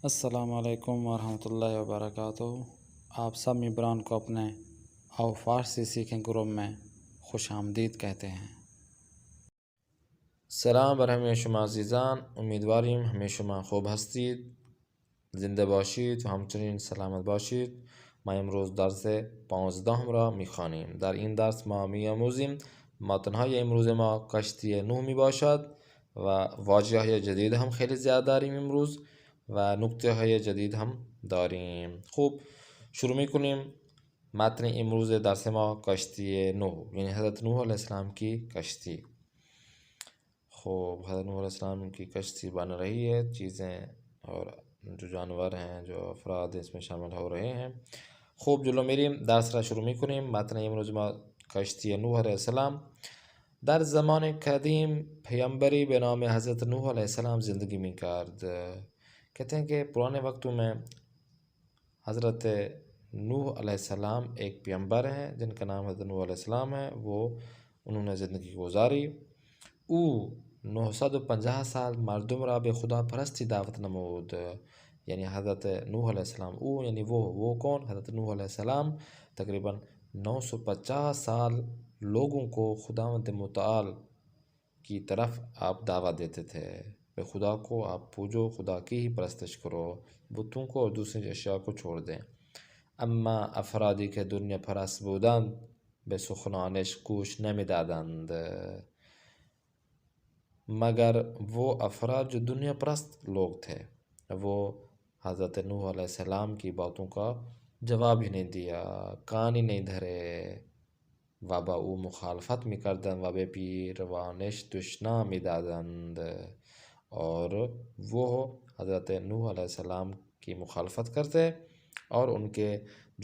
السلام علیکم ورحمۃ اللہ وبرکاتہ۔ آپ سب ممبران کو اپنے آو فارسی سیکھیں گروپ میں خوش آمدید کہتے ہیں۔ سلام بر همه شما عزیزان، امیدواریم همه شما خوب هستید، زنده باشید و همچنین سلامت باشید. ما امروز درس 15 را میخوانیم. در این درس ما میآموزیم متنهای امروز ما کشتی نوح می باشد و واژه های جدید هم خیلی زیاد داریم امروز و نکته های جدید هم داریم. خوب شروع میکنیم. متن امروز درس ما کشتی نوح یعنی حضرت نوح علیہ السلام کی کشتی. خوب حضرت نوح علیہ السلام کی کشتی بن رہی ہے، چیزیں اور جو جانور ہیں، جو افراد اس میں شامل ہو رہے ہیں. خوب جلو میریم درس را شروع میکنیم. متن امروز ما کشتی نوح علیہ السلام. در زمان قدیم پیامبری به نام حضرت نوح علیہ السلام زندگی می کرد. کہتے ہیں کہ پرانے وقتوں میں حضرت نوح علیہ السلام ایک پیامبر ہیں جن کا نام حضرت نوح علیہ السلام ہے. انہوں نے زندگی گزاری. او 950 سال مردم را به خدا پرستی دعوت نمود. یعنی حضرت نوح علیہ السلام او یعنی وہ کون؟ حضرت نوح علیہ السلام تقریباً 950 سال لوگوں کو خداوند متعال کی طرف آپ دعوت دیتے تھے. بے خدا کو آپ پوجو، خدا کی ہی پرستش کرو، بتوں کو اور دوسری اشیاء کو چھوڑ دیں. اما افرادی که دنیا پرست بودند به سخنانش گوش نمیدادند. مگر وہ افراد جو دنیا پرست لوگ تھے وہ حضرت نوح علیہ السلام کی باتوں کا جواب ہی نہیں دیا، کان ہی نہیں دھرے. و با او مخالفت می کردند و به پیروانش دشنا می دادند. اور وہ حضرت نوح علیہ السلام کی مخالفت کرتے اور ان کے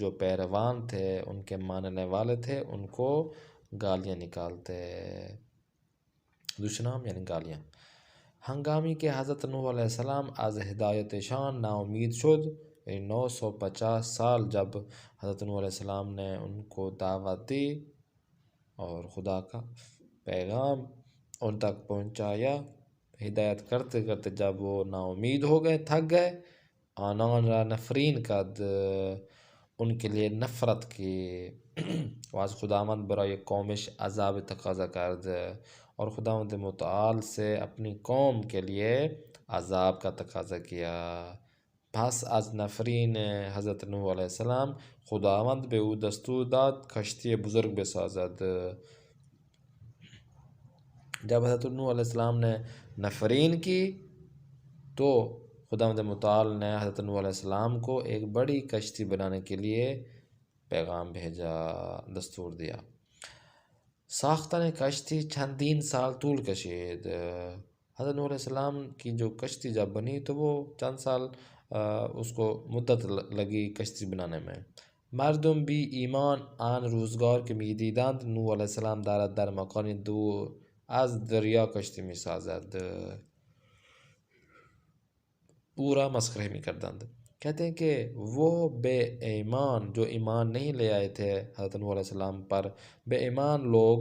جو پیروان تھے، ان کے ماننے والے تھے، ان کو گالیاں نکالتے. دشنام یعنی گالیاں. ہنگامی کہ حضرت نوح علیہ السلام از ہدایتشان نا امید شد، یعنی 950 سال جب حضرت نوح علیہ السلام نے ان کو دعوت دی اور خدا کا پیغام ان تک پہنچایا، ہدایت کرتے کرتے جب وہ نا امید ہو گئے، تھک گئے، آنان را نفرین کد، ان کے لیے نفرت کی. واز خداوند برای قومش عذاب تقاضا کرد، اور خداوند متعال سے اپنی قوم کے لیے عذاب کا تقاضا کیا. پس از نفرین حضرت نوح علیہ السلام خداوند به او دستور داد کشتی بزرگ بسازد. جب حضرت نوح علیہ السلام نے نفرین کی تو خداوند متعال نے حضرت نوح علیہ السلام کو ایک بڑی کشتی بنانے کے لیے پیغام بھیجا، دستور دیا. ساختن کشتی چندین سال طول کشید. حضرت نوح علیہ السلام کی جو کشتی جب بنی تو وہ چند سال اس کو مدت لگی کشتی بنانے میں. مردم بی ایمان آن روزگار که میدیدند نوح علیہ السلام دارد در مکانی دور از دریا کشتی می سازد. پورا مسخرے می کردند. کہتے ہیں کہ وہ بے ایمان جو ایمان نہیں لے آئے تھے حضرت نوح علیہ السلام پر، بے ایمان لوگ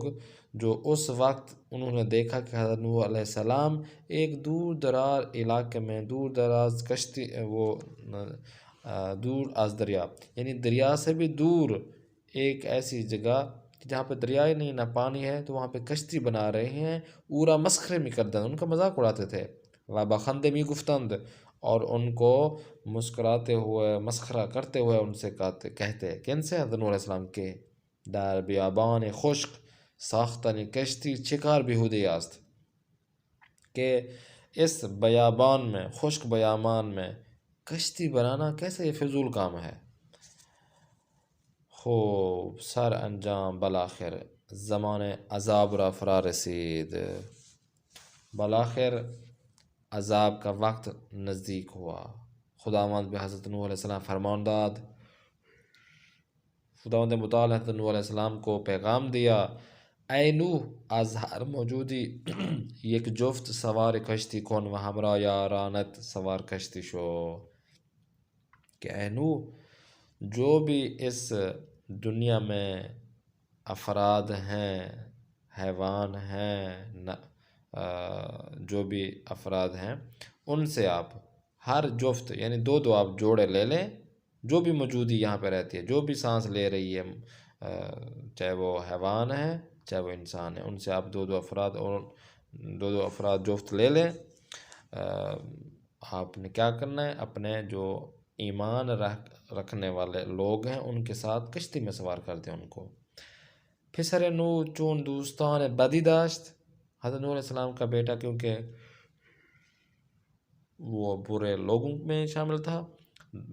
جو اس وقت انہوں نے دیکھا کہ حضرت نوح علیہ السلام ایک دور دراز علاقے میں، دور دراز کشتی، وہ دور از دریا یعنی دریا سے بھی دور ایک ایسی جگہ جہاں پہ دریا ہی نہیں، نہ پانی ہے، تو وہاں پہ کشتی بنا رہے ہیں. اورا مسخرے می کردند، ان کا مذاق اڑاتے تھے. و بخندے می گفتند، اور ان کو مسکراتے ہوئے، مسخرہ کرتے ہوئے ان سے کہتے. کن سے؟ حضرت نوح علیہ السلام کے. در بیابان خشک ساختن کشتی چکار بیہودی است. کہ اس بیابان میں، خشک بیابان میں کشتی بنانا کیسے یہ فضول کام ہے. خوب سر انجام بالآخر زمان عذاب را فرا رسید. بالآخر عذاب کا وقت نزدیک ہوا. خداوند به حضرت نوح علیہ السلام فرمان داد. خداوند متعال حضرت نوح علیہ السلام کو پیغام دیا، ای نوح از هر موجودی یک جفت سوار کشتی کن و همراه یارانت سوار کشتی شو. کہ اے نوح جو بھی اس دنیا میں افراد ہیں، حیوان ہیں، جو بھی افراد ہیں ان سے آپ ہر جفت یعنی دو دو آپ جوڑے لے لیں، جو بھی موجودی یہاں پہ رہتی ہے، جو بھی سانس لے رہی ہے، چاہے وہ حیوان ہے چاہے وہ انسان ہے، ان سے آپ دو دو افراد جفت لے لیں۔ آپ نے کیا کرنا ہے، اپنے جو ایمان رکھنے والے لوگ ہیں ان کے ساتھ کشتی میں سوار کر دیں ان کو۔ پھسر نو چون دوستان بدی داشت، حضرت نوح علیہ السلام کا بیٹا کیونکہ وہ برے لوگوں میں شامل تھا،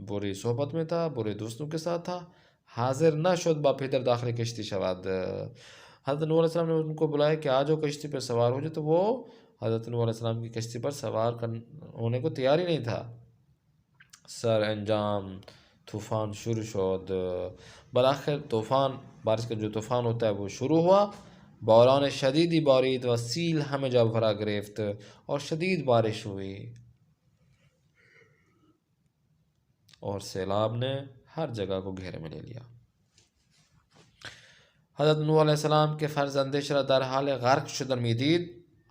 بری صحبت میں تھا، برے دوستوں کے ساتھ تھا، حاضر نہ شد با پھر داخل کشتی شواد۔ حضرت نوح علیہ السلام نے ان کو بلایا کہ آجو کشتی پہ سوار ہو جائے، تو وہ حضرت نوح علیہ السلام کی کشتی پر سوار ہونے کو تیار ہی نہیں تھا۔ سر انجام طوفان شروع شد، بالآخر طوفان، بارش کا جو طوفان ہوتا ہے وہ شروع ہوا۔ باران شدیدی بارید و سیل ہمیں جا بھرا گرفت، اور شدید بارش ہوئی اور سیلاب نے ہر جگہ کو گھیرے میں لے لیا۔ حضرت نوح علیہ السلام کے فرزند شرح در حال غرق شدن میدید،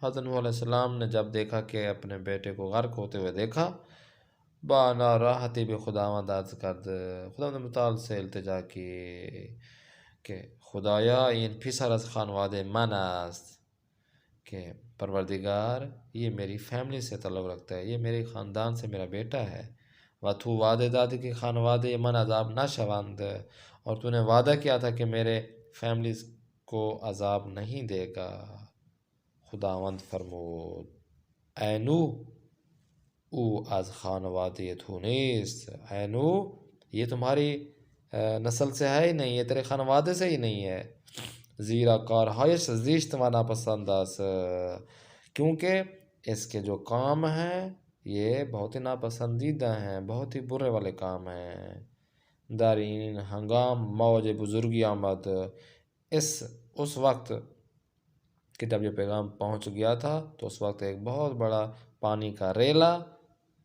حضرت نوح علیہ السلام نے جب دیکھا کہ اپنے بیٹے کو غرق ہوتے ہوئے دیکھا، با ناراحتی بھی خداوند عرض کرد، خداوند متعال سے التجا کی کہ خدایا این پسر از خانواده من است، کہ پروردگار یہ میری فیملی سے تعلق رکھتا ہے، یہ میرے خاندان سے میرا بیٹا ہے۔ و تو وعدے دادی کہ خانواده من عذاب نہ شوند، اور تو نے وعدہ کیا تھا کہ میرے فیملیز کو عذاب نہیں دے گا۔ خداوند فرمود اے نوح او از خانواده تو نیست، اے نوح یہ تمہاری نسل سے ہے ہی نہیں، یہ تیرے خانوادے سے ہی نہیں ہے۔ زیرا کارہایش زیشت و ناپسند است، کیونکہ اس کے جو کام ہیں یہ بہت ہی ناپسندیدہ ہیں، بہت ہی برے والے کام ہیں۔ در این ہنگام موج بزرگی آمد، اس وقت کہ جب یہ پیغام پہنچ گیا تھا تو اس وقت ایک بہت بڑا پانی کا ریلا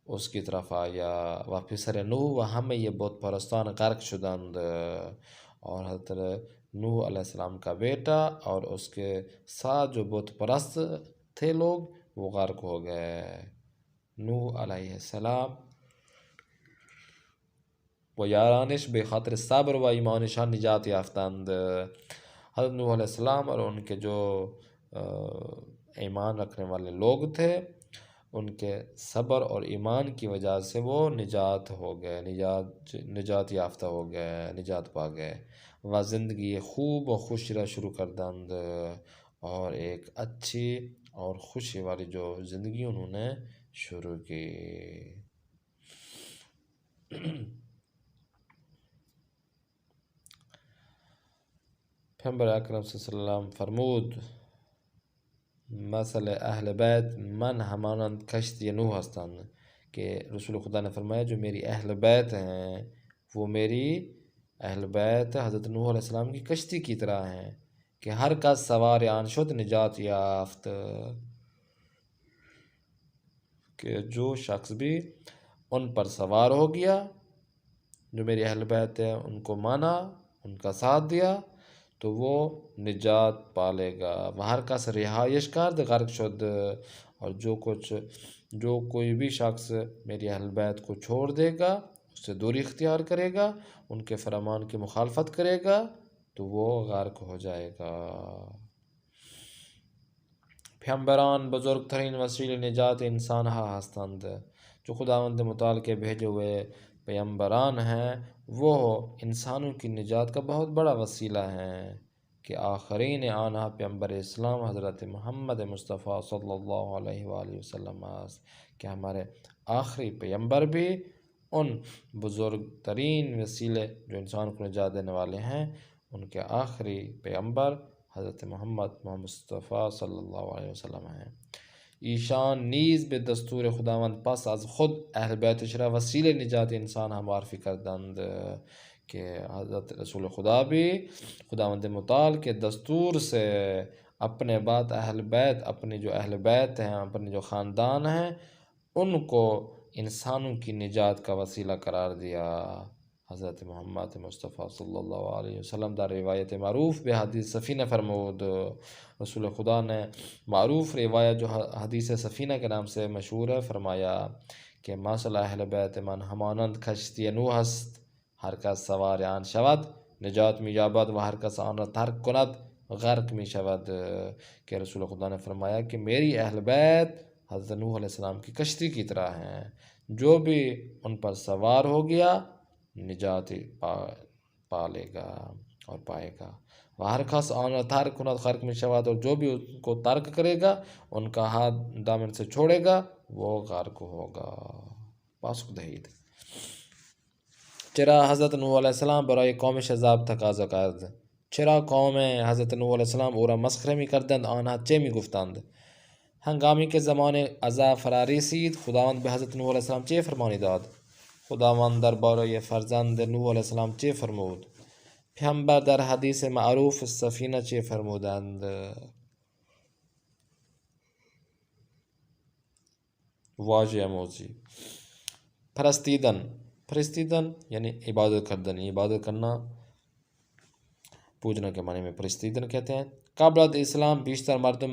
اس کی طرف آیا۔ و پسر نوح و ہمیں یہ بت پرستان غرق شدند، اور حضرت نوح علیہ السلام کا بیٹا اور اس کے ساتھ جو بت پرست تھے لوگ وہ غرق ہو گئے۔ نوح علیہ السلام و یارانش بے خاطر صبر و ایمانشان نجات یافتند، حضرت نوح علیہ السلام اور ان کے جو ایمان رکھنے والے لوگ تھے ان کے صبر اور ایمان کی وجہ سے وہ نجات ہو گئے، نجات یافتہ ہو گئے، نجات پا گئے۔ و زندگی خوب و خوش را شروع کردند، اور ایک اچھی اور خوشی والی جو زندگی انہوں نے شروع کی۔ پیغمبر اکرم صلی اللہ علیہ وسلم فرمود مثل اہل بیت من ہمانند کشتی نوح ہستند، کہ رسول خدا نے فرمایا جو میری اہل بیت ہیں وہ میری اہل بیت حضرت نوح علیہ السلام کی کشتی کی طرح ہیں، کہ ہر کس سوار آن شد نجات یافت، کہ جو شخص بھی ان پر سوار ہو گیا جو میری اہل بیت ہے، ان کو مانا، ان کا ساتھ دیا تو وہ نجات پالے گا۔ وہ ہر کس رہائش کرد غرق شد، اور جو کوئی بھی شخص میری اہل بیت کو چھوڑ دے گا، اس سے دوری اختیار کرے گا، ان کے فرمان کی مخالفت کرے گا تو وہ غرق ہو جائے گا۔ پیغمبران بزرگ ترین وسیلہ نجات انسان ہستند، جو خداوند متعال کے بھیجے ہوئے پیغمبران ہیں وہ انسانوں کی نجات کا بہت بڑا وسیلہ ہیں، کہ آخرین آنہا پیغمبر اسلام حضرت محمد مصطفیٰ صلی اللہ علیہ وآلہ وسلم است، کہ ہمارے آخری پیغمبر بھی ان بزرگ ترین وسیلے جو انسان کو نجات دینے والے ہیں ان کے آخری پیغمبر حضرت محمد مصطفیٰ صلی اللہ علیہ وسلم ہیں۔ ایشان نیز به دستور خداوند پس از خود اہل بیتش را وسیله نجات انسان ہم معرفی کردند، کہ حضرت رسول خدا بھی خداوند متعال کے دستور سے اپنے بعد اہل بیت، اپنے جو اہل بیت ہیں، اپنے جو خاندان ہیں ان کو انسانوں کی نجات کا وسیلہ قرار دیا۔ حضرت محمد مصطفیٰ صلی اللہ علیہ وسلم در روایت معروف بے حدیث سفینہ فرمود، رسول خدا نے معروف روایت جو حدیث سفینہ کے نام سے مشہور ہے فرمایا که مثل اهل بیت من همانند کشتی نوح است، هر کس سوار آن شود نجات می یابد و هر کس آن را ترک کند غرق می شود. کہ رسول خدا نے فرمایا کہ میری اہل بیت حضرت نوح علیہ السلام کی کشتی کی طرح ہیں، جو بھی ان پر سوار ہو گیا نجات پا لے گا اور پائے گا. و ہر کس آن را ترک کند غرق می شود، اور جو بھی ان کو ترک کرے گا، ان کا ہاتھ دامن سے چھوڑے گا، وہ غرق ہوگا. پاسخ دهید. چرا حضرت نوح علیه السلام برای قومش عذاب تقاضا کرد؟ چرا قوم حضرت نوح علیه السلام او را مسخره می کردند؟ آنها چه می گفتند؟ هنگامی که زمان عذاب فرا رسید خداوند به حضرت نوح علیه السلام چه فرمانی داد؟ خداوند درباره فرزند نوح علیه السلام چه فرمود؟ پیامبر در حدیث معروف سفینه چه فرمودند؟ واژه موضوع پرستیدن یعنی عبادت کرنا پوجنا کے معنی میں پرستیدن کہتے ہیں. قبل از اسلام بیشتر مردم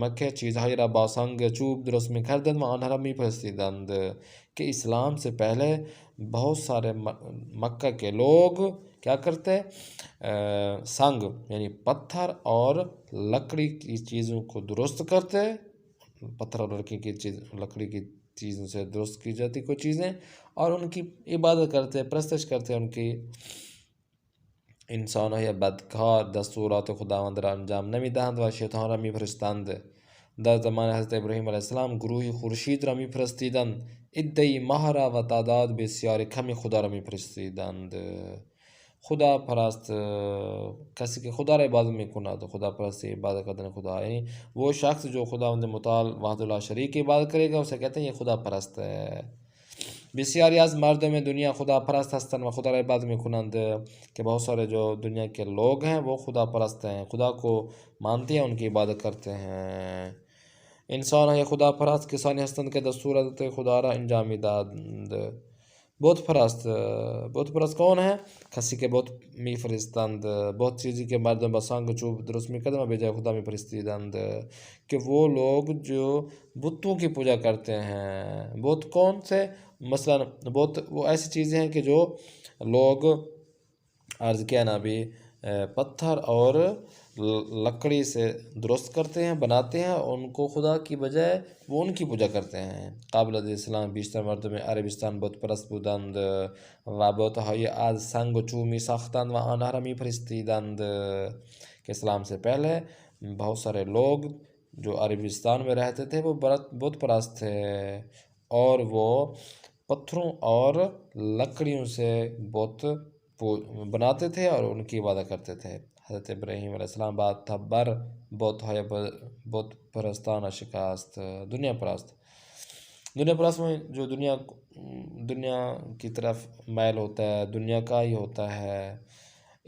مکه چیزهایی را با سنگ چوب درست می‌کردند و آنها را می‌پرستیدند. کہ اسلام سے پہلے بہت سارے مکہ کے لوگ کیا کرتے؟ سنگ یعنی پتھر اور لکڑی کی چیزوں کو درست کرتے. پتھر اور لکڑی کی چیزوں سے درست کی جاتی کوئی چیزیں، اور ان کی عبادت کرتے، پرستش کرتے ان کی. انسان یا بدکار دستورات خداوند را انجام نمیدهند و شیطان را میپرستند. در زمان حضرت ابراهیم علیه السلام گروهی خورشید را میپرستیدند، عده‌ای ماه را و تعداد بسیار کمی خدا را میپرستیدند. خدا پرست کسی که خدا را عبادت میکند، خدا پرستی عبادت کردن خدا، یعنی وہ شخص جو خداوند متعال وحدہ لا شریک کی عبادت کرے گا اسے کہتے ہیں یہ خدا پرست ہے. بسیاری از مردم دنیا خدا پرست هستند و خدا را عبادت میکنند. کہ بہت سارے جو دنیا کے لوگ ہیں وہ خدا پرست ہیں، خدا کو مانتے ہیں، ان کی عبادت کرتے ہیں. انسان های خدا پرست کسانی هستند که دستورات خدا را انجام میدهند. بت پرست کون ہے؟ کسی که بت میفرستند، بہت چیزی که مردم با سنگ و چوب درست میکردند و به جای خدا میفرستیدند. کہ وہ لوگ جو بتوں کی پوجا کرتے ہیں. بت کون سے؟ مثلا بت وہ ایسی چیزیں ہیں کہ جو لوگ عرض کیا نا ابھی پتھر اور لکڑی سے درست کرتے ہیں، بناتے ہیں، ان کو خدا کی بجائے وہ ان کی پوجا کرتے ہیں. قبل از اسلام بیشتر مردم عربستان بت پرست بودند و بت‌های از سنگ و چوب می‌ساختند و آنها را می‌پرستیدند. کہ اسلام سے پہلے بہت سارے لوگ جو عربستان میں رہتے تھے وہ بت پرست تھے، اور وہ پتھروں اور لکڑیوں سے بت بناتے تھے اور ان کی عبادت کرتے تھے. حضرت ابراہیم علیہ السلام بعد تبر بت پرستانہ شکست. دنیا پرست میں جو دنیا کی طرف میل ہوتا ہے، دنیا کا ہی ہوتا ہے.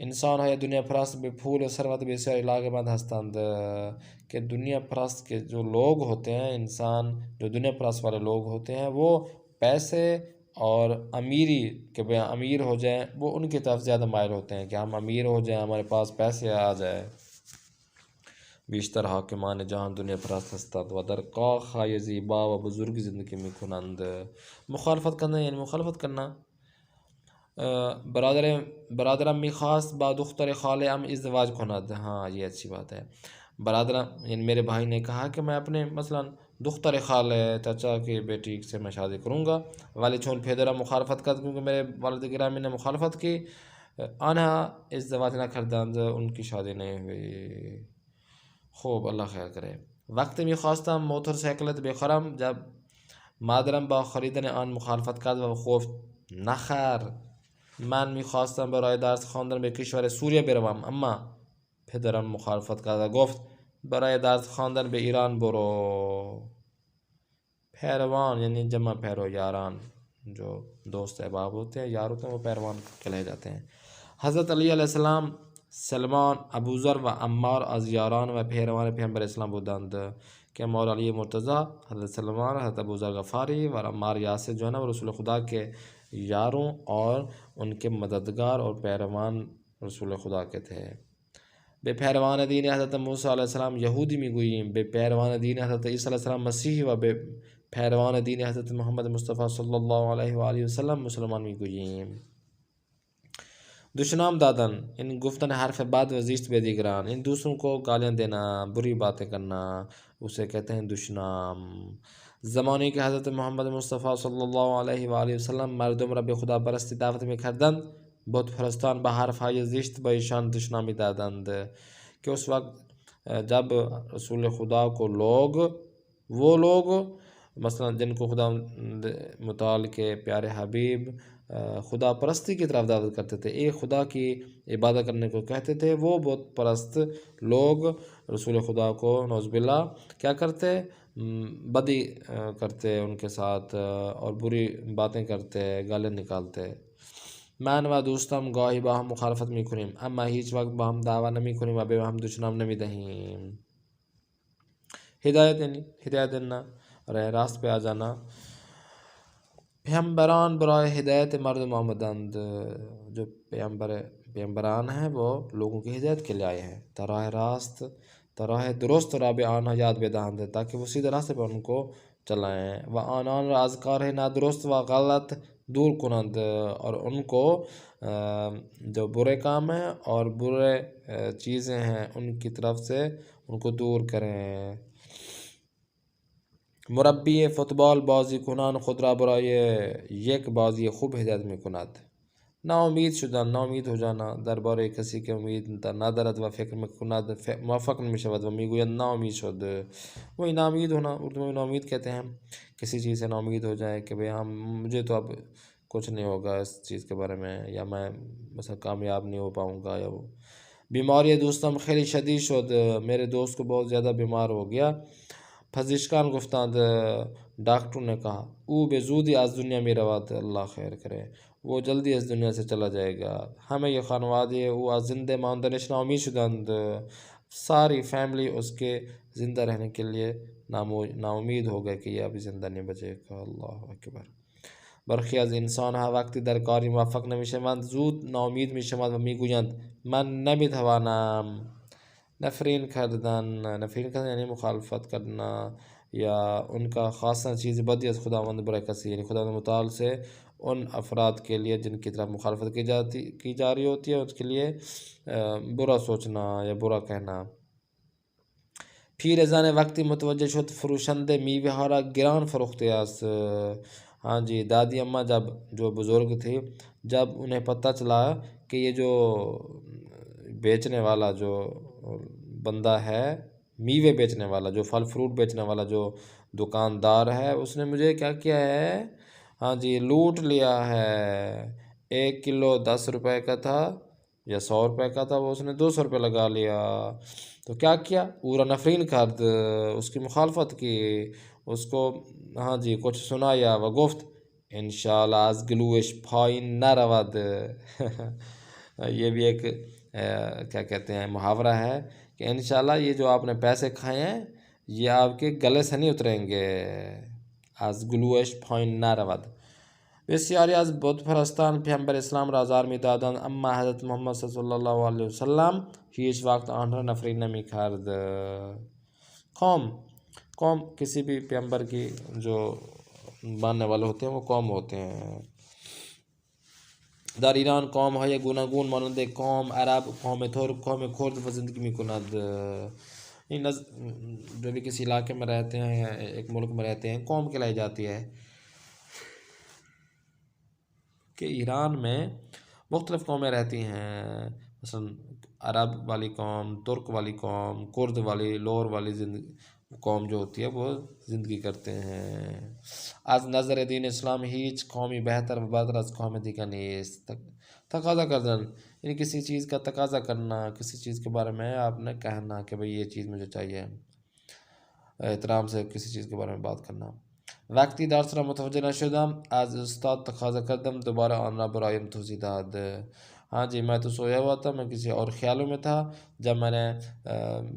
انسان ہے دنیا پرست بے پھول و ثروت بسیاری علاقمند ہستند. کہ دنیا پرست کے جو لوگ ہوتے ہیں، انسان جو دنیا پرست والے لوگ ہوتے ہیں، وہ پیسے اور امیری کہ بھئی امیر ہو جائیں، وہ ان کی طرف زیادہ مائل ہوتے ہیں کہ ہم امیر ہو جائیں، ہمارے پاس پیسے آ جائے. بیشتر حاکمان جهان دنیا پرست هستند و در کاخهای زیبا و بزرگ زندگی میکنند. مخالفت کرنا یعنی مخالفت کرنا. برادرم میخواست با دختر خاله‌ام ازدواج کند. ہاں یہ اچھی بات ہے. برادرم یعنی میرے بھائی نے کہا کہ میں اپنے مثلا دختر خاله چچا کی بیٹی سے میں شادی کروں گا، ولی چون پدرم مخالفت کرد، کیونکہ میرے والد گرامی نے مخالفت کی، آنها ازدواج نکردند، ان کی شادی نہیں ہوئی. خوب اللہ خیر کرے. وقتی میخواستم موتور سیکلت بخرم، جب مادرم با خریدن آن مخالفت کرد و گفت نخر. من میخواستم برای درس خواندن به کشور سوریه بروم، اما پدرم مخالفت کرد و گفت برای درس خواندن به ایران برو. پیروان یعنی جمع پیرو، یاران جو دوست احباب ہوتے ہیں، یار ہوتے ہیں، وہ پیروان کہلائے جاتے ہیں. حضرت علی علیہ السلام، سلمان، ابوذر و عمار از یاران و پیروان پیامبر اسلام بودند. کہ مولا علی مرتضی، حضرت سلمان، حضرت ابوذر غفاری و عمار یاسر جو ہے نا وہ رسول خدا کے یاروں اور ان کے مددگار اور پیروان رسول خدا کے تھے. به پیروان دین حضرت موسی علیه السلام یهودی میگوییم، به پیروان دین حضرت عیسی علیه السلام مسیحی و به پیروان دین حضرت محمد مصطفیٰ صلی اللہ علیہ وآلہ وسلم مسلمان میگوییم. دشنام دادن ان گفتن حرف بد و زشت بے دیگران، ان دوسروں کو گالیاں دینا، بری باتیں کرنا، اسے کہتے ہیں دشنام. زمانی کے حضرت محمد مصطفیٰ صلی اللہ علیہ وآلہ وسلم مردم رب خدا پرستی دعوت میں کردند، بت پرستان بحرف های زشت با ایشان دشنامی دادند کہ اس وقت جب رسول خدا کو وہ لوگ مثلا جن کو خدا متعال کے پیارے حبیب خدا پرستی کی طرف دعوت کرتے تھے، ایک خدا کی عبادت کرنے کو کہتے تھے، وہ بت پرست لوگ رسول خدا کو نعوذ باللہ کیا کرتے، بدی کرتے ان کے ساتھ اور بری باتیں کرتے، گالیں نکالتے. من و دوستم گاهی با هم مخالفت میکنیم اما هیچ وقت با هم دعوا نمیکنیم و به هم دشنام نمیدهیم. ہدایت یعنی ہدایت دینا، راہ راست پہ آ جانا. پیغمبران برائے ہدایت مردم آمدند، جو پیغمبران ہیں وہ لوگوں کی ہدایت کے لیے آئے ہیں. تراہ راست تراہ درست را به آنها یاد بدهند، تاکہ وہ سیدھے راستے پر ان کو چلائیں. و آنان را از کار نادرست و غلط دور کنند، اور ان کو جو برے کام ہیں اور برے چیزیں ہیں ان کی طرف سے ان کو دور کریں. مربی فوتبال بازی کنان خود را برای یک بازی خوب ہدایت میکند. ناامید شدن، ناامید ہو جانا، درباره کسی که امید ندارد و فکر میکند موفق نمیشود و میگوید ناامید شد. وہی ناامید ہونا، اردو میں ناامید کہتے ہیں، کسی چیز سے ناامید ہو جائے کہ مجھے تو اب کچھ نہیں ہوگا اس چیز کے بارے میں، یا میں مثلا کامیاب نہیں ہو پاؤں گا. یا وہ بیماری دوستم خیلی شدید شد، میرے دوست کو بہت زیادہ بیمار ہو گیا. پزشکان گفتند، ڈاکٹروں نے کہا، او به زودی از دنیا می رود، اللہ خیر کرے، وہ جلدی اس دنیا سے چلا جائے گا. ہمیں یہ خانواده او از زنده ماندنش ناامید شدند، ساری فیملی اس کے زندہ رہنے کے لیے ناامید ہو گئے کہ یہ ابھی زندہ نہیں بچے گا. اللہ اکبر. برخی از انسان ها وقتی در کاری موفق نمیشوند زود ناامید میشوند و میگویند من نمیتوانم. نفرین کردن یعنی مخالفت کرنا، یا ان کا خاصا چیز بدی از خداوند برای کسی، یعنی خداوند متعال سے ان افراد کے لیے جن کی طرف مخالفت کی جا رہی ہوتی ہے اس کے لیے برا سوچنا یا برا کہنا. پیرزن وقتی متوجه شد فروشنده میوه ها را گران فروخته است. ہاں جی، دادی اماں جو بزرگ تھی، جب انہیں پتہ چلا کہ یہ جو بیچنے والا جو بندہ ہے، میوے بیچنے والا، جو پھل فروٹ بیچنے والا جو دکاندار ہے، اس نے مجھے کیا کیا ہے، ہاں جی، لوٹ لیا ہے. 1 کلو 10 روپے کا تھا یا 100 روپے کا تھا، وہ اس نے 200 روپے لگا لیا. تو کیا کیا، پورا نفرین کرد، اس کی مخالفت کی، اس کو ہاں جی کچھ سنایا. و گفت انشاءاللہ از گلوش پایین نرود. یہ بھی ایک کیا کہتے ہیں محاورہ ہے کہ انشاءاللہ یہ جو آپ نے پیسے کھائے ہیں یہ آپ کے گلے سے نہیں اتریں گے. از گلوش پایین نرود. بسیاری از بت پرستان پیامبر اسلام را آزار میدادند اما حضرت محمد صلی اللہ علیہ وسلم هیچ وقت آن را نفرین نمیکرد. قوم کسی بھی پیامبر کی جو ماننے والے ہوتے ہیں وہ قوم ہوتے ہیں. در ایران قوم های گوناگون مانند قوم عرب، قوم ترک، قوم کرد و زندگی میکنند. این جو بھی کسی علاقے میں رہتے ہیں یا ایک ملک میں رہتے ہیں، قوم کہلائی جاتی ہے. کہ ایران میں مختلف قومیں رہتی ہیں، مثلا عرب والی قوم، ترک والی قوم، کرد والی، لور والی قوم جو ہوتی ہے وہ زندگی کرتے ہیں. از نظر دین اسلام هیچ قومی بہتر و برتر از قوم دیگر نیست. تقاضا کردن یعنی کسی چیز کا تقاضا کرنا، کسی چیز کے بارے میں آپ نے کہنا کہ بھئی یہ چیز مجھے چاہیے، احترام سے کسی چیز کے بارے میں بات کرنا. وقتی درس را متوجه نشدم از استاد تقاضا کردم دوباره آن را برایم توضیح داد. ہاں جی، میں تو سویا ہوا تھا، میں کسی اور خیالوں میں تھا. جب میں نے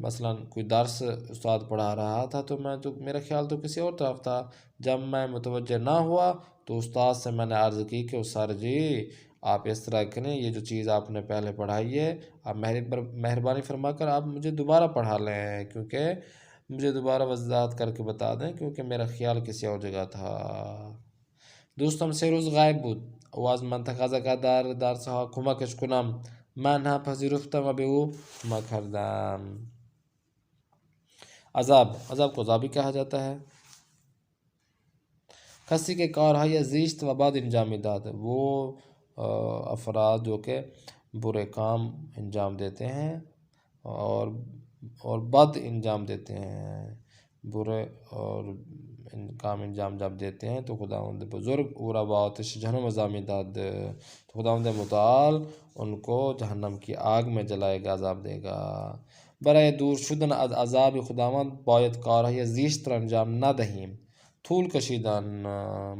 مثلا کوئی درس استاد پڑھا رہا تھا تو میرا خیال تو کسی اور طرف تھا. جب میں متوجہ نہ ہوا تو استاد سے میں نے عرض کی کہ سر جی آپ اس طرح کریں، یہ جو چیز آپ نے پہلے پڑھائی ہے آپ مہربانی فرما کر آپ مجھے دوبارہ پڑھا لیں، کیونکہ مجھے دوبارہ وضاحت کر کے بتا دیں کیونکہ میرا خیال کسی اور جگہ تھا. دوستم سه روز غایب بود او از منطقه در سها کمکش کنم من هم پذیرفتم و به او کمک کردم. عذاب کو عذابی کہا جاتا ہے. کسی کے کارهای زیشت و بد انجام میداد وہ افراد جو کہ برے کام انجام دیتے ہیں اور بد انجام دیتے ہیں، برے اور کام انجام جب دیتے ہیں تو خداوند بزرگ او را با آتش جہنم عذاب میداد، تو خداوند متعال ان کو جہنم کی آگ میں جلائے گا، عذاب دے گا. برای دور شدن از عذاب خداوند باید کارهای زیشت را انجام ندهیم. طول کشیدن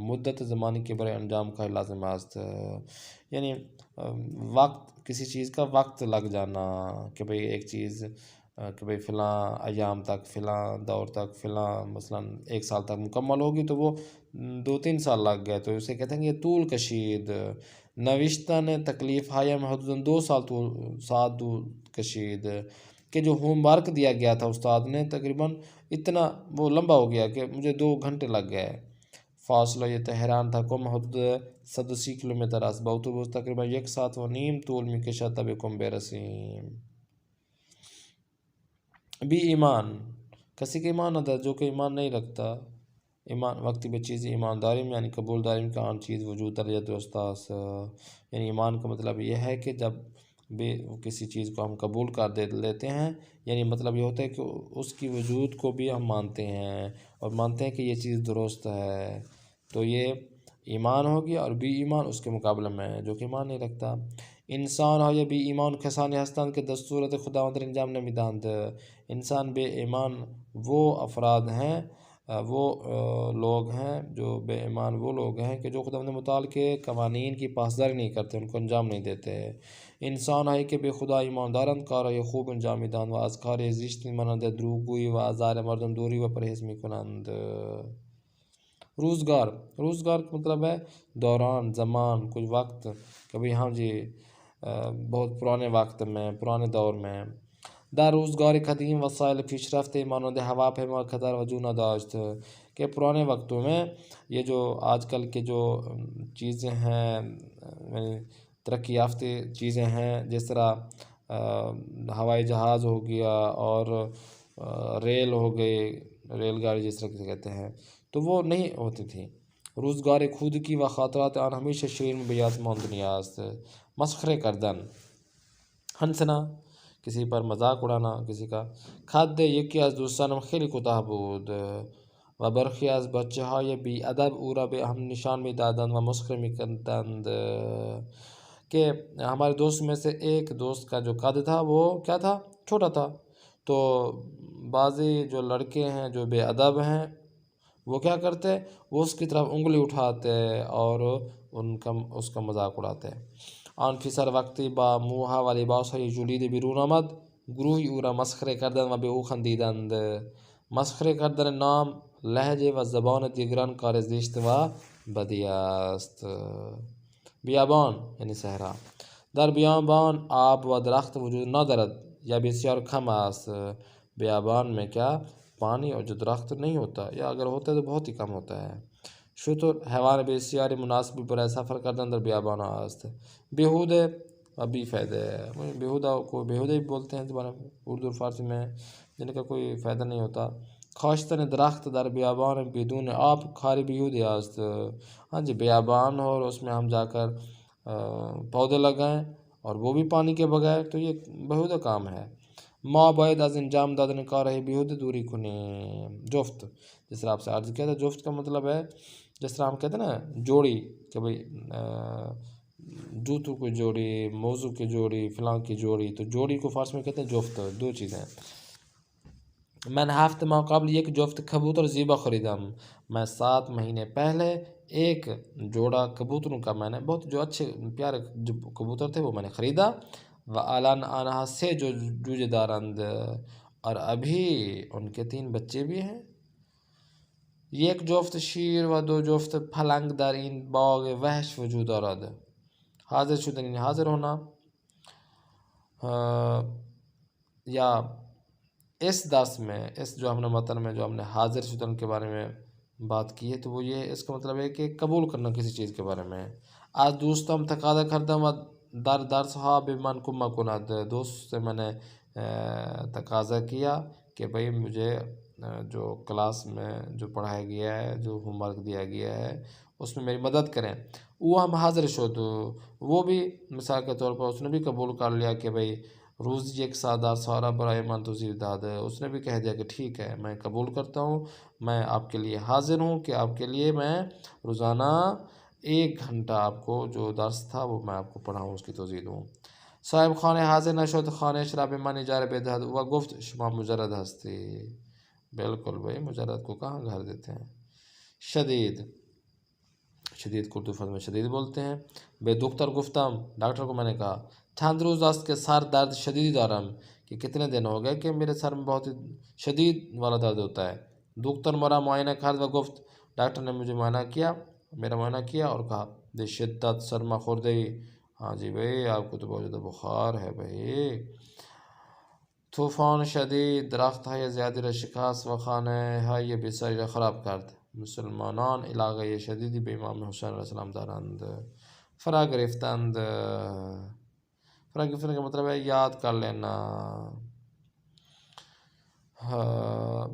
مدت زمانی کے برای انجام کا لازم است، یعنی وقت کسی چیز کا وقت لگ جانا کہ بھئی ایک چیز کہ بھئی فلاں ایام تک فلاں دور تک فلاں مثلا 1 سال تک مکمل ہوگی تو وہ 2-3 سال لگ گئے تو اسے کہتے ہیں کہ یہ طول کشید. نوشتن تکلیف ہایم حدوداً 2 سال طول کشید کہ جو ہوم ورک دیا گیا تھا استاد نے تقریباً اتنا وہ لمبا ہو گیا کہ مجھے 2 گھنٹے لگ گئے. فاصلہ یہ تہران تھا کم حدود 130 کلومیتر است با اتوبوس تقریباً 1 ساعت و نیم طول میکشد تا به کم برسیم. بھی ایمان کسی کے ایمان نہ جو کہ ایمان نہیں رکھتا. ایمان وقتی به چیزی ایمانداری میں یعنی قبول داریم کہ آن چیز وجود درجہ درست است. یعنی ایمان کا مطلب یہ ہے کہ جب بھی کسی چیز کو ہم قبول کر لیتے ہیں یعنی مطلب یہ ہوتا ہے کہ اس کی وجود کو بھی ہم مانتے ہیں اور مانتے ہیں کہ یہ چیز درست ہے، تو یہ ایمان ہو گیا. اور بھی ایمان اس کے مقابلے میں جو کہ ایمان نہیں رکھتا. انسان ها بی ایمان کسانی هستند که دستورات خداوند را انجام نمیدهند. انسان بے ایمان وہ افراد ہیں، وہ لوگ ہیں جو بے ایمان وہ لوگ ہیں کہ جو خداوند متعال کے قوانین کی پاسداری نہیں کرتے، ان کو انجام نہیں دیتے. انسان هایی که به خدا ایمان دارند کارهای خوب انجام میدهند و از کار زشت مانند دروغگویی و آزار مردم دوری و پرهیز میکنند. روزگار کا مطلب ہے دوران، زمان، کچھ وقت. کبھی ہاں جی بہت پرانے وقت میں، پرانے دور میں. در روزگار قدیم وسائل پیش رفته مانند هواپیما قطار وجود نداشت کہ پرانے وقتوں میں یہ جو آج کل کے جو چیزیں ہیں ترقی یافتہ چیزیں ہیں جس طرح ہوائی جہاز ہو گیا اور ریل ہو گئی، ریل گاڑی جس طرح سے کہتے ہیں، تو وہ نہیں ہوتی تھی. روزگار خود کی و خاطرات آن ہمیشہ شیرین بیات ماندنی است. مسخره کردن، ہنسنا، کسی پر مذاق اڑانا کسی کا. خد یکی از دوستانم خیلی کوتاه بود و برخی از بچه‌های بی‌ادب او را به هم نشان می‌دادند و مسخره می‌کردند. کہ ہمارے دوست میں سے ایک دوست کا جو قد تھا وہ کیا تھا؟ چھوٹا تھا. تو بعضی جو لڑکے ہیں جو بے ادب ہیں وہ کیا کرتے؟ وہ اس کی طرف انگلی اٹھاتے اور اس کا مذاق اڑاتے. آن پسر وقتی با موها و لباسهای ژولیده بیرون آمد گروهی او را مسخره کردند و به او خندیدند. مسخره کردن نام، لهجه و زبان دیگران کار زشت و بدی است. بیابان یعنی صحرا. در بیابان آب و درخت وجود ندارد یا بسیار کم است. بیابان میں کیا پانی اور جو درخت نہیں ہوتا یا اگر ہوتا ہے تو بہت ہی کم ہوتا ہے. شتر حیوان بسیاری مناسب برای سفر کردن در بیابان است. بیہودے ابھی فائدہ ہے، بیہودہ کو بیہودے بھی بولتے ہیں زبان اردو فارسی میں، جن کا کوئی فائدہ نہیں ہوتا. کاشتن درخت در بیابان بدون آب کار بیہودی است. ہاں جی بیابان ہو اور اس میں ہم جا کر پودے لگائیں اور وہ بھی پانی کے بغیر تو یہ بیہودہ کام ہے. ما باید از انجام دادن کارهای بیہودہ دوری کنیم. جفت جس طرح آپ سے عرض کیا تھا، جفت کا مطلب ہے جس طرح ہم کہتے ہیں نا جوڑی، کہ بھئی جوتوں کی جوڑی، موزوں کی جوڑی، فلاں کی جوڑی، تو جوڑی کو فارسی میں کہتے ہیں جفت. 2 چیزیں. من 7 ماہ قبل ایک جفت کبوتر زیبا خریدم. میں 7 مہینے پہلے ایک جوڑا کبوتروں کا میں نے بہت جو اچھے پیارے جو کبوتر تھے وہ میں نے خریدا. و الان آنها 3 جوجه دارند اور ابھی ان کے 3 بچے بھی ہیں. یک جفت شیر و 2 جفت پلنگ در این باغ وحش وجود دارد. حاضر شدن یعنی حاضر ہونا، یا اس درس میں اس جو ہم نے متن میں جو ہم نے حاضر شدن کے بارے میں بات کی ہے تو وہ یہ اس کا مطلب ہے کہ قبول کرنا کسی چیز کے بارے میں. آج دوستم تقاضا کردم و در درس ها به من کمک کند. دوست سے میں نے تقاضا کیا کہ بھئی مجھے جو کلاس میں جو پڑھایا گیا ہے جو ہوم ورک دیا گیا ہے اس میں میری مدد کریں. وہ ہم حاضر شد. وہ بھی مثال کے طور پر اس نے بھی قبول کر لیا کہ بھئی روز ایک سادہ سارا برائے من تزید داد. اس نے بھی کہہ دیا کہ ٹھیک ہے میں قبول کرتا ہوں, میں آپ کے لیے حاضر ہوں کہ آپ کے لیے میں روزانہ 1 گھنٹہ آپ کو جو درس تھا وہ میں آپ کو پڑھاؤں, اس کی توضیح دوں. صاحب خانه حاضر نشد, خانهش را به من اجاره بدهد و گفت شما مجرد هستی. بالکل بھائی, مجرد کو کہاں گھر دیتے ہیں. شدید, شدید کو اردو فارسی میں شدید بولتے ہیں. بے دکتر گفتم, ڈاکٹر کو میں نے کہا, چند روز است کہ سر درد شدید دارم, کہ کتنے دن ہو گئے کہ میرے سر میں بہت شدید والا درد ہوتا ہے. دکتر مرا معائنہ کرد و گفت, ڈاکٹر نے مجھے معائنہ کیا, میرا معائنہ کیا اور کہا, بے شدت سرما خوردہی. ہاں جی بھائی, آپ کو تو بہت زیادہ بخار ہے بھائی. طوفان شدید, درخت های زیادی را شکست و خانه های بسیاری را خراب کرد. مسلمانان علاقه شدیدی به امام حسین علیہ السلام دارند. فرا گرفتند. فرا گرفتن کا مطلب ہے یاد کر لینا.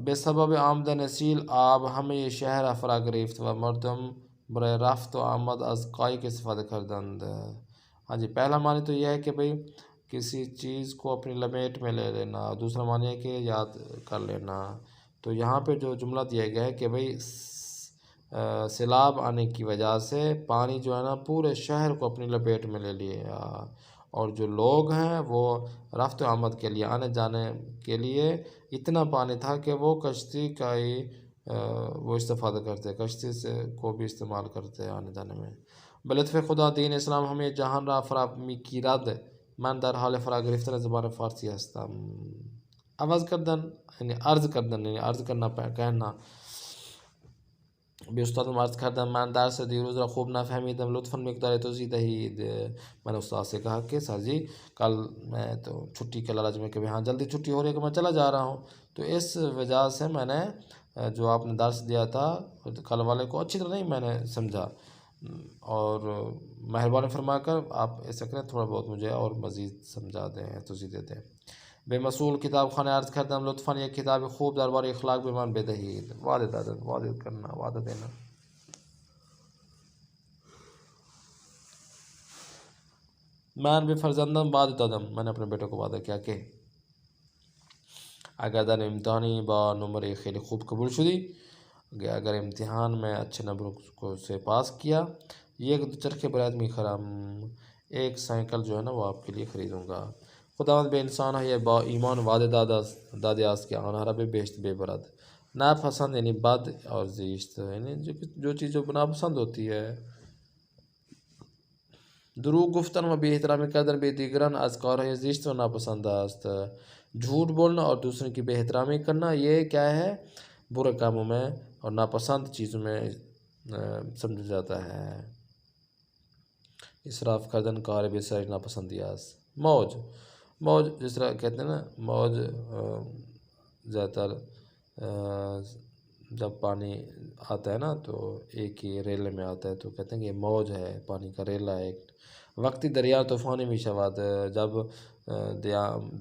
بے سبب آمد نسیل آب همه شهر را فرا گرفت و مردم برای رفت و آمد از قایق استفاده کردند. ہاں جی, پہلا معنی تو یہ ہے کہ بھئی کسی چیز کو اپنی لپیٹ میں لے لینا, دوسرا معنی ہے کہ یاد کر لینا. تو یہاں پہ جو جملہ دیا گیا ہے کہ بھئی سیلاب آنے کی وجہ سے پانی جو ہے نا پورے شہر کو اپنی لپیٹ میں لے لیے, اور جو لوگ ہیں وہ رفت و آمد کے لیے, آنے جانے کے لیے اتنا پانی تھا کہ وہ کشتی کا ہی وہ استفادہ کرتے, کشتی سے کو بھی استعمال کرتے آنے جانے میں. بلطف خدا دین اسلام ہمیں جهان را فرا میگیرد, من در حال فرا گرفتن زبان فارسی هستم. عوض کردن یعنی عرض کردن, یعنی عرض کرنا, کہنا. به استادم عرض کردم من درس دیروز را خوب نفهمیدم, لطفاً مقدار توضیح دهید. میں نے استاد سے کہا کہ سر جی کل میں تو چھٹی کے لالچ میں کہ ہاں جلدی چھٹی ہو رہی ہے کہ میں چلا جا رہا ہوں, تو اس وجہ سے میں نے جو آپ نے درس دیا تھا کل والے کو اچھی طرح نہیں میں نے سمجھا, اور مہربانی فرما کر آپ ایسا کریں تھوڑا بہت مجھے اور مزید سمجھا دیں, توضیح دے دیں. بے مسئول کتاب خانه عرض کردم لطفاً یک کتاب خوب درباره اخلاق به من بدهید. وعده دادن, وعده کرنا, وعده دینا. من به فرزندم وعده دادم, میں نے اپنے بیٹے کو وعدہ کیا کہ اگر در امتحانی با نمره خیلی خوب قبول شدی, اگر امتحان میں اچھے نمبروں کو سے پاس کیا, یک دوچرخه برایت میخرم, ایک سائیکل جو ہے نا وہ آپ کے لیے خریدوں گا. خداوند به انسان های با ایمان وعده داده است که آنها را به بهشت ببرد. ناپسند یعنی بد اور زیشت, یعنی جو چیز جو ناپسند ہوتی ہے. دروغ گفتن و بی احترامی کردن به دیگران از کارهای زیشت و ناپسند است. جھوٹ بولنا اور دوسروں کی بے احترامی کرنا یہ کیا ہے, برے کاموں میں اور ناپسند چیزوں میں سمجھا جاتا ہے. اسراف کردن کار بسیاری ناپسندی است. موج, موج جس طرح کہتے ہیں نا, موج زیادہ تر جب پانی آتا ہے نا تو ایک ہی ریلے میں آتا ہے تو کہتے ہیں کہ یہ موج ہے, پانی کا ریلا ہے. وقتی دریا طوفانی می شود, جب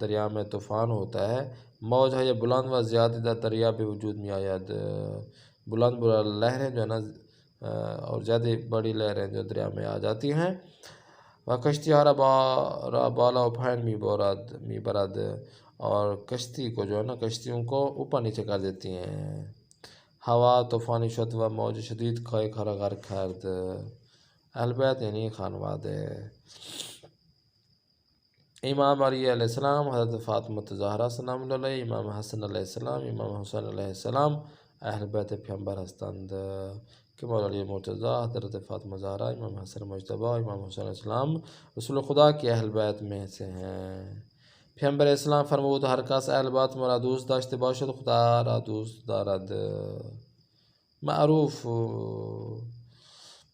دریا میں طوفان ہوتا ہے. موج ہے یہ بلند و زیادہ در دریا به وجود می آید. بلند لہریں جو ہے نا اور زیادہ بڑی لہریں جو دریا میں آ جاتی ہیں. و کشتی را بالا و پایین می برد, اور کشتی کو جو ہے نا کشتیوں کو اوپر نیچے کر دیتی ہیں. ہوا طوفانی شد و موج شدید قایق را غرق کرد. اہل بیت یعنی خانواده. امام علی علیہ السلام, حضرت فاطمہ زہرا سلام الله علیها, امام حسن علیہ السلام, امام حسین علیہ السلام اہل بیت پیامبر هستند که مولا علی مرتضی, حضرت فاطمہ زہرا, امام حسن مجتبی, امام حسین علیہ السلام رسول خدا کی اہل بیت میں سے ہیں. پیامبر اسلام فرمود هر کس اهل بیت مرا دوست داشته باشد خدا را دوست دارد. معروف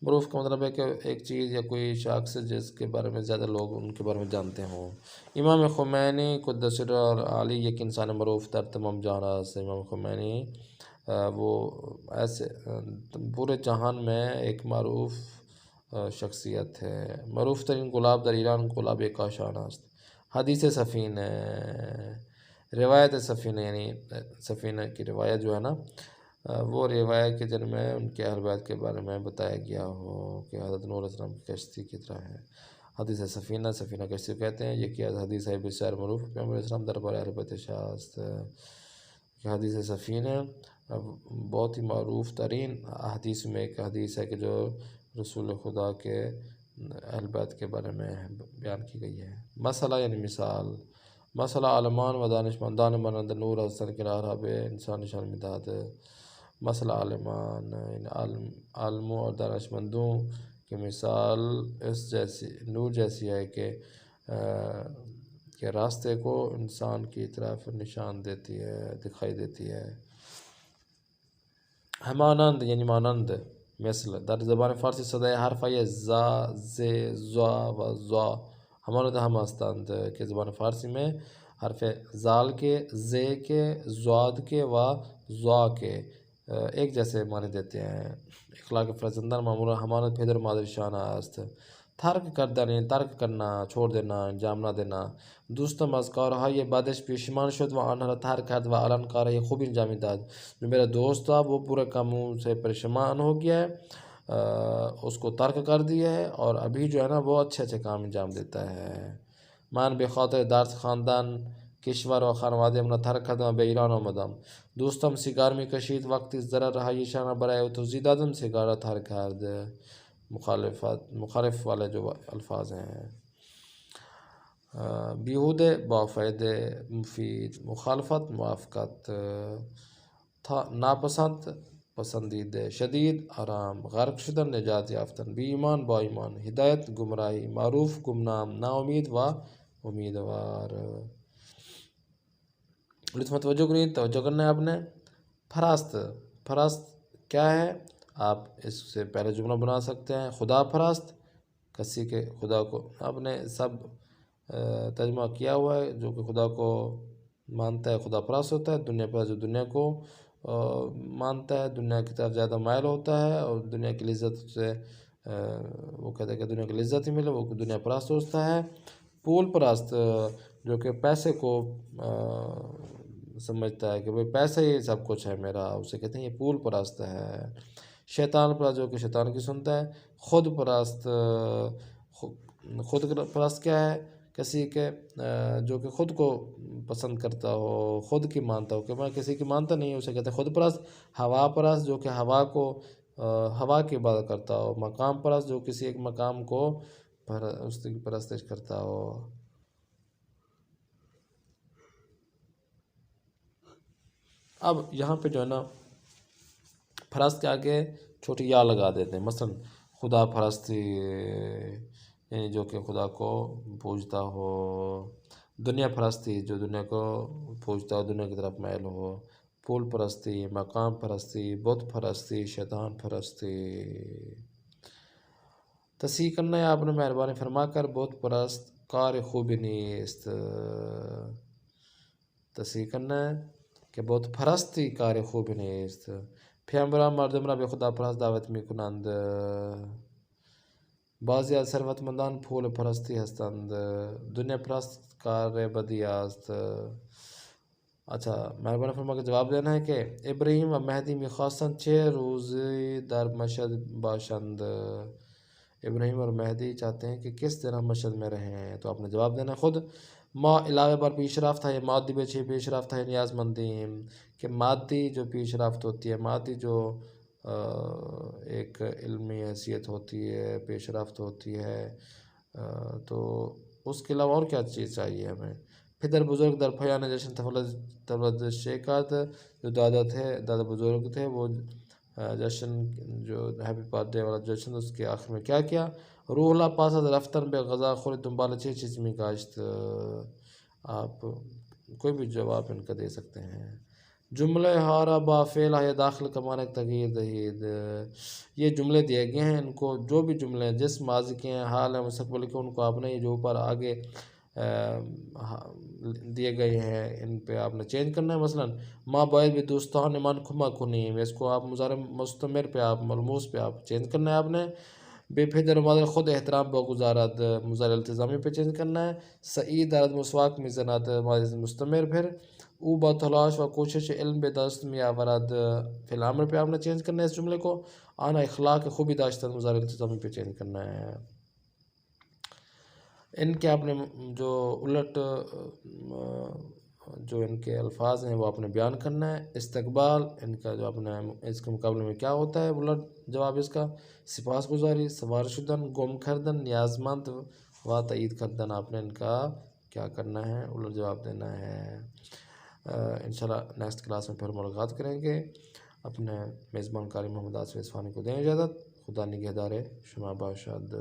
معروف کا مطلب ہے کہ ایک چیز یا کوئی شخص جس کے بارے میں زیادہ لوگ ان کے بارے میں جانتے ہوں۔ امام خمینی قدس سرہ عالی یک انسان معروف در تمام جہاں سے۔ امام خمینی وہ ایسے پورے جہان میں ایک معروف شخصیت ہے۔ معروف ترین گلاب در ایران گلاب کاشان است۔ حدیث سفینہ، روایت سفینہ یعنی سفینہ کی روایت جو ہے نا، وہ روایت کے جن میں ان کے اہل بیت کے بارے میں بتایا گیا ہو کہ حضرت نوح علیہ السلام کی کشتی کی طرح ہے۔ حدیث سفینہ، سفینہ کشتی کو کہتے ہیں۔ یہ کیا حدیث ہے بسیار معروف پیغمبر علیہ السلام دربار اہل بیت شاست۔ حدیث سفینہ بہت ہی معروف ترین حدیث میں ایک حدیث ہے کہ جو رسول خدا کے اہل بیت کے بارے میں بیان کی گئی ہے۔ مسئلہ یعنی مثال، مسئلہ عالمان و دانشمندان مانند نور حسن کے راہ بے انسان نشان مداد۔ مسئلہ عالمان یعنی عالموں اور دانشمندوں کی مثال اس جیسی نور جیسی ہے کہ راستے کو انسان کی طرف نشان دیتی ہے، دکھائی دیتی ہے۔ ہمانند یعنی مانند، مثل در زبان فارسی صدای حرف ہے زا، ز، زا و زا ہمانند ہم ہستند کہ زبان فارسی میں حرف زال کے، ز کے، زاد کے و زا کے ایک جیسے معنی دیتے ہیں۔ اخلاق فرزندان معمولا ہمانند پدر و مادر شان است۔ ترک کردن یعنی ترک کرنا، چھوڑ دینا، انجام نہ دینا۔ دوستم از کارهای بدش پشیمان شد و آنها را ترک کرد و الان کارهای خوبی انجام میداد۔ جو میرا دوست تھا وہ برے کاموں سے پریشان ہو گیا ہے، اس کو ترک کر دیا ہے اور ابھی جو ہے نا وہ اچھے اچھے کام انجام دیتا ہے۔ من به خاطر درس خواندن کشور و خانواده را ترک کردم و به ایران آمدم. دوستم سیگار میکشید، وقتی ضرر رهاییشان را برای او توضیح دادم سیگار را ترک کرد۔ مخالف والے جو الفاظ ہیں، بیہودے بافائدہ، مفید، مخالفت موافقت، ناپسند پسندیدہ، شدید آرام، غرق شدن نجات یافتن، بی ایمان با ایمان، ہدایت گمراہی، معروف گمنام، نا امید و امیدوار۔ لطف توجہ کریں، توجہ کرنا ہے آپ نے۔ پرست، پرست کیا ہے؟ آپ اس سے پہلے جملہ بنا سکتے ہیں خدا پرست، کسی کے خدا کو آپ نے سب ترجمہ کیا ہوا ہے، جو کہ خدا کو مانتا ہے خدا پرست ہوتا ہے۔ دنیا پرست جو دنیا کو مانتا ہے، دنیا کی طرف زیادہ مائل ہوتا ہے اور دنیا کی لذت سے وہ کہتا ہے کہ دنیا کی لذت ہی ملے، وہ دنیا پرست سوچتا ہے۔ پول پرست جو کہ پیسے کو سمجھتا ہے کہ بھئی پیسہ ہی سب کچھ ہے میرا، اسے کہتے ہیں یہ پول پرست ہے۔ شیطان پرست جو کہ شیطان کی سنتا ہے۔ خود پرست، خود پرست کیا ہے؟ کسی کے جو کہ خود کو پسند کرتا ہو، خود کی مانتا ہو، کہ میں کسی کی مانتا نہیں ہوں، اسے کہتے ہیں خود پرست۔ ہوا پرست جو کہ ہوا کی عبادت کرتا ہو۔ مقام پرست جو کسی ایک مقام کو اس کی پرستش کرتا ہو۔ اب یہاں پہ جو ہے نا پرست کے آگے چھوٹی یا لگا دیتے ہیں، مثلا خدا پرستی یعنی جو کہ خدا کو پوجتا ہو، دنیا پرستی جو دنیا کو پوجتا ہو، دنیا کی طرف میل ہو، پھول پرستی، مقام پرستی، بت پرستی، شیطان پرستی۔ تصحیح کرنا ہے آپ نے مہربانی فرما کر، بت پرست کار خوبی نیست۔ تصحیح کرنا ہے کہ بت پرستی کار خوبی نیست. پیامبران مردم را به خدا پرست دعوت می کنند. بعضی از ثروتمندان پول پرستی هستند. دنیا پرست کار بدی است. اچھا مہربانی فرما کے جواب دینا ہے کہ ابراہیم و مہدی میخواستند 6 روزی در مشہد باشند. ابراہیم اور مہدی چاہتے ہیں کہ کس طرح مشہد میں رہیں، تو آپ نے جواب دینا ہے خود. ما علاوه بر پیشرفت های مادی به چه پیشرفت های نیازمندیم، کہ مادی جو پیشرفت ہوتی ہے، مادی جو ایک علمی حیثیت ہوتی ہے، پیشرفت ہوتی ہے، تو اس کے علاوہ اور کیا چیز چاہیے ہمیں. پدر بزرگ در پایان جشن تولد شیکات، جو دادا بزرگ تھے وہ جشن جو ہیپی برتھ ڈے والا جشن اس کے آخر میں کیا کیا. روح اللہ پاسد رفتن به غذا خوری دنبال چه چیز می گشت. آپ کوئی بھی جواب ان کا دے سکتے ہیں. جملہ ہارا با فعل ہے داخل کا معنی تغیر دہید. یہ جملے دیے گئے ہیں، ان کو جو بھی جملے ہیں جس ماضی کے ہیں، حال ہیں، مستقبل کے، ان کو آپ نے یہ جو اوپر آگے دیے گئے ہیں ان پہ آپ نے چینج کرنا ہے. مثلا ماں باعث بھی دوستان من کھما کھنی، اس کو آپ مضارع مستمر پہ آپ ملموس پہ آپ چینج کرنا ہے. آپ نے بے فدر مادر خود احترام بگزارت مضارع التزامی پہ چینج کرنا ہے. سعید دارد مسواک میزنات ماضی مستمر. پھر او با تلاش و کوشش علم بے دست میں آورد فی الامر پہ آپ نے چینج کرنا ہے اس جملے کو. آنا اخلاق خوبی داشتن مضارع التزامی پہ چینج کرنا ہے. ان کے آپ نے جو الٹ جو ان کے الفاظ ہیں وہ آپ نے بیان کرنا ہے. استقبال ان کا جو آپ نے اس کے مقابلے میں کیا ہوتا ہے الٹ جواب اس کا. سپاس گزاری، سوار شدن، گم کردن، نیاز مند و تائید کردن. آپ نے ان کا کیا کرنا ہے الٹ جواب دینا ہے. انشاءاللہ نیکسٹ کلاس میں پھر ملاقات کریں گے. اپنے میزبان قاری محمد آصف اصفہانی کو دیں اجازت. خدا نگہدار شما باشد.